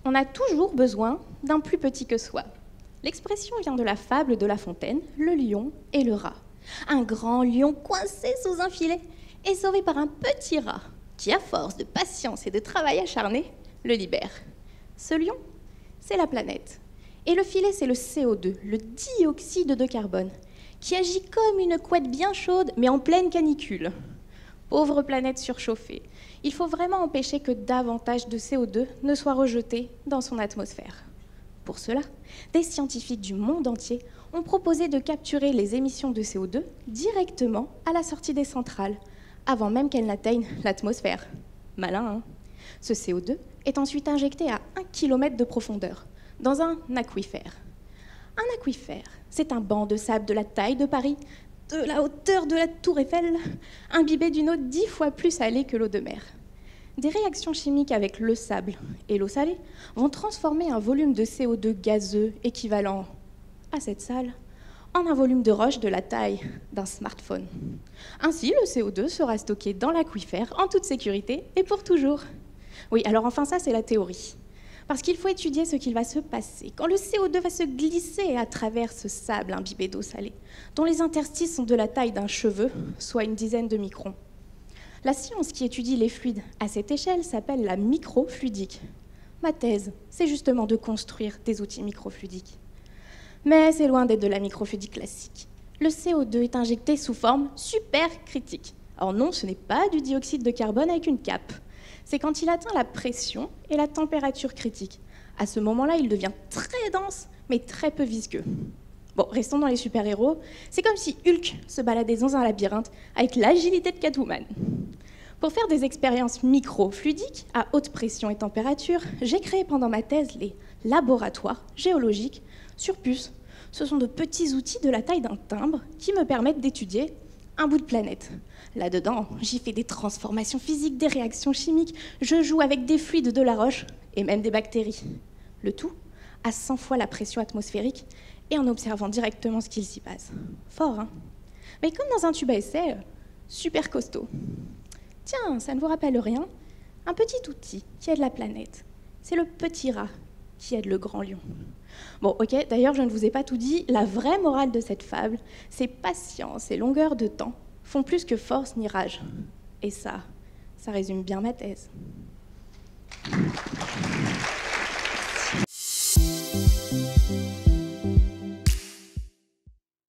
On a toujours besoin d'un plus petit que soi. L'expression vient de la fable de La Fontaine, le lion et le rat. Un grand lion coincé sous un filet est sauvé par un petit rat qui, à force de patience et de travail acharné, le libère. Ce lion, c'est la planète. Et le filet, c'est le CO2, le dioxyde de carbone, qui agit comme une couette bien chaude, mais en pleine canicule. Pauvre planète surchauffée, il faut vraiment empêcher que davantage de CO2 ne soit rejeté dans son atmosphère. Pour cela, des scientifiques du monde entier ont proposé de capturer les émissions de CO2 directement à la sortie des centrales, avant même qu'elles n'atteignent l'atmosphère. Malin, hein? Ce CO2 est ensuite injecté à 1 km de profondeur, dans un aquifère. Un aquifère, c'est un banc de sable de la taille de Paris, de la hauteur de la Tour Eiffel, imbibé d'une eau 10 fois plus salée que l'eau de mer. Des réactions chimiques avec le sable et l'eau salée vont transformer un volume de CO2 gazeux équivalent à cette salle en un volume de roche de la taille d'un smartphone. Ainsi, le CO2 sera stocké dans l'aquifère en toute sécurité et pour toujours. Oui, alors enfin ça, c'est la théorie. Parce qu'il faut étudier ce qu'il va se passer quand le CO2 va se glisser à travers ce sable imbibé d'eau salée, dont les interstices sont de la taille d'un cheveu, soit une dizaine de microns. La science qui étudie les fluides à cette échelle s'appelle la microfluidique. Ma thèse, c'est justement de construire des outils microfluidiques. Mais c'est loin d'être de la microfluidique classique. Le CO2 est injecté sous forme supercritique. Or non, ce n'est pas du dioxyde de carbone avec une cape. C'est quand il atteint la pression et la température critique. À ce moment-là, il devient très dense, mais très peu visqueux. Bon, restons dans les super-héros. C'est comme si Hulk se baladait dans un labyrinthe avec l'agilité de Catwoman. Pour faire des expériences microfluidiques à haute pression et température, j'ai créé pendant ma thèse les laboratoires géologiques sur puce. Ce sont de petits outils de la taille d'un timbre qui me permettent d'étudier un bout de planète. Là-dedans, j'y fais des transformations physiques, des réactions chimiques, je joue avec des fluides de la roche et même des bactéries. Le tout à 100 fois la pression atmosphérique et en observant directement ce qu'il s'y passe. Fort, hein? Mais comme dans un tube à essai, super costaud. Tiens, ça ne vous rappelle rien? Un petit outil qui aide la planète. C'est le petit rat qui aide le grand lion. Bon, ok, d'ailleurs, je ne vous ai pas tout dit. La vraie morale de cette fable, c'est patience et longueur de temps font plus que force ni rage. Et ça résume bien ma thèse.